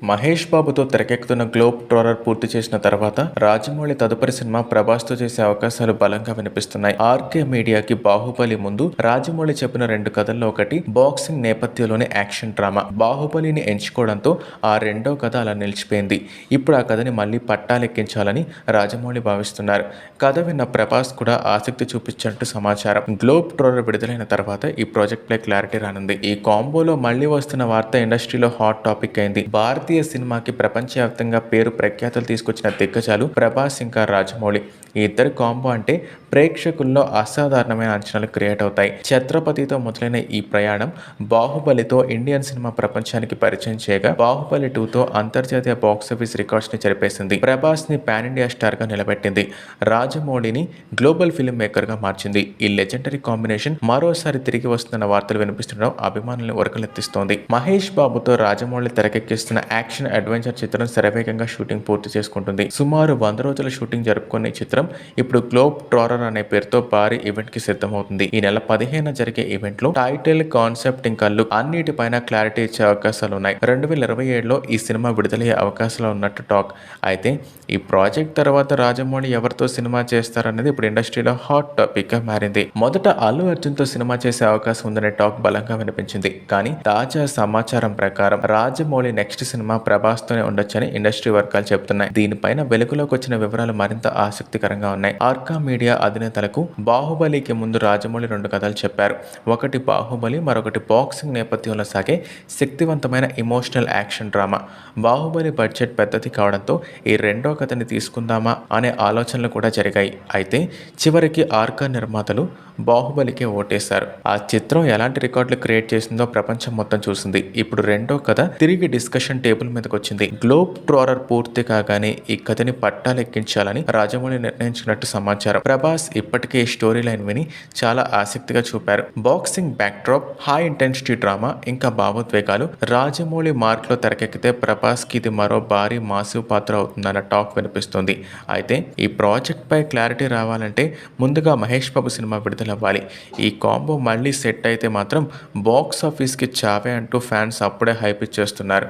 మహేష్ బాబుతో తెరకెక్కుతున్న globe trouser పూర్తి చేసిన తర్వాత రాజమౌళి తదుపరి సినిమా ప్రభాస్తో చేసే అవకాశాలు బలంగా వినిపిస్తున్నాయి. ఆర్కే మీడియాకి బాహుబలి ముందు రాజమౌళి చెప్పిన 2 కథల్లో ఒకటి బాక్సింగ్ నేపథ్యంలోని యాక్షన్ డ్రామా. బాహుబలిని ఎంచుకోవడంతో ఆ రెండో కథ అలా నిలిచిపోయింది. ఇప్పుడు ఆ కథని మళ్ళీ పట్టాలెక్కించాలని రాజమౌళి భావిస్తున్నారు. కథ విన్న ప్రభాస్ కూడా ఆసక్తి చూపించినట్టు సమాచారం. గ్లోబ్ ట్రాలర్ విడుదలైన తర్వాత ఈ ప్రాజెక్ట్ పై క్లారిటీ రానుంది. ఈ కాంబోలో మళ్ళీ వస్తున్న వార్త ఇండస్ట్రీలో హాట్ టాపిక్ అయింది. భారతీయ సినిమాకి ప్రపంచవ్యాప్తంగా పేరు ప్రఖ్యాతలు తీసుకొచ్చిన దిగ్గజాలు ప్రభాస్ ఇంకా రాజమౌళి. ఈ ఇద్దరు కాంబో అంటే ప్రేక్షకుల్లో అసాధారణమైన అంచనాలు క్రియేట్ అవుతాయి. ఛత్రపతితో మొదలైన ఈ ప్రయాణం బాహుబలితో ఇండియన్ సినిమా ప్రపంచానికి పరిచయం చేయగా, బాహుబలి 2తో అంతర్జాతీయ బాక్సాఫీస్ రికార్డ్స్ ని చెరిపేసింది. ప్రభాస్ ని పాన్ ఇండియా స్టార్ గా నిలబెట్టింది. రాజమౌళిని గ్లోబల్ ఫిల్మ్ మేకర్ గా మార్చింది. ఈ లెజెండరీ కాంబినేషన్ మరోసారి తిరిగి వస్తున్న వార్తలు వినిపిస్తుండడం అభిమానులను ఉరకలెత్తిస్తోంది. మహేష్ బాబుతో రాజమౌళి తెరకెక్కిస్తున్న యాక్షన్ అడ్వెంచర్ చిత్రం శరవేగంగా షూటింగ్ పూర్తి చేసుకుంటుంది. సుమారు 100 రోజుల షూటింగ్ జరుపుకున్న ఈ చిత్రం ఇప్పుడు గ్లోబ్ ట్రాలర్ అనే పేరుతో భారీ ఈవెంట్ కి సిద్ధమవుతుంది. ఈ నెల 15న జరిగే ఈవెంట్ లో టైటిల్, కాన్సెప్ట్ ఇంకా లుక్ అన్నిటిపైన క్లారిటీ ఇచ్చే అవకాశాలు ఉన్నాయి. 2027లో ఈ సినిమా విడుదలయ్యే అవకాశాలు ఉన్నట్టు టాక్. అయితే ఈ ప్రాజెక్ట్ తర్వాత రాజమౌళి ఎవరితో సినిమా చేస్తారనేది ఇప్పుడు ఇండస్ట్రీలో హాట్ టాపిక్ గా మారింది. మొదట అల్లు అర్జున్ తో సినిమా చేసే అవకాశం ఉందనే టాక్ బలంగా వినిపించింది. కానీ తాజా సమాచారం ప్రకారం రాజమౌళి నెక్స్ట్ సినిమా ప్రభాస్ తోనే ఉండొచ్చని ఇండస్ట్రీ వర్గాలు చెబుతున్నాయి. దీనిపైన వెలుగులోకి వచ్చిన వివరాలు మరింత ఆసక్తికరంగా ఉన్నాయి. ఆర్కా మీడియా అధినేతలకు బాహుబలికి ముందు రాజమౌళి 2 కథలు చెప్పారు. ఒకటి బాహుబలి, మరొకటి బాక్సింగ్ నేపథ్యంలో సాగే శక్తివంతమైన emotional action drama. Baahubali budget పెద్దది కావడంతో ఈ రెండో కథని తీసుకుందామా అనే ఆలోచనలు కూడా జరిగాయి. అయితే చివరికి ఆర్కా నిర్మాతలు బాహుబలికే ఓటేశారు. ఆ చిత్రం ఎలాంటి రికార్డులు క్రియేట్ చేసిందో ప్రపంచం మొత్తం చూసింది. ఇప్పుడు రెండో కథ తిరిగి డిస్కషన్ టేబుల్ మీదకి వచ్చింది. గ్లోబ్ ట్రాలర్ పూర్తి కాగానే ఈ కథని పట్టాలెక్కించాలని రాజమౌళి నిర్ణయించినట్టు సమాచారం. ప్రభాస్ ఇప్పటికే ఈ స్టోరీ లైన్ విని చాలా ఆసక్తిగా చూపారు. Boxing backdrop, high intensity drama ఇంకా భావోద్వేగాలు రాజమౌళి మార్క్ లో తెరకెక్కితే ప్రభాస్ కి ఇది మరో భారీ మాసివ్ పాత్ర అవుతుందన్న టాక్ వినిపిస్తుంది. అయితే ఈ ప్రాజెక్ట్ పై క్లారిటీ రావాలంటే ముందుగా మహేష్ బాబు సినిమా విడుదలవ్వాలి. ఈ కాంబో మళ్ళీ సెట్ అయితే మాత్రం బాక్స్ ఆఫీస్ కి చావే అంటూ ఫ్యాన్స్ అప్పుడే హైప్ ఇచ్చేస్తున్నారు.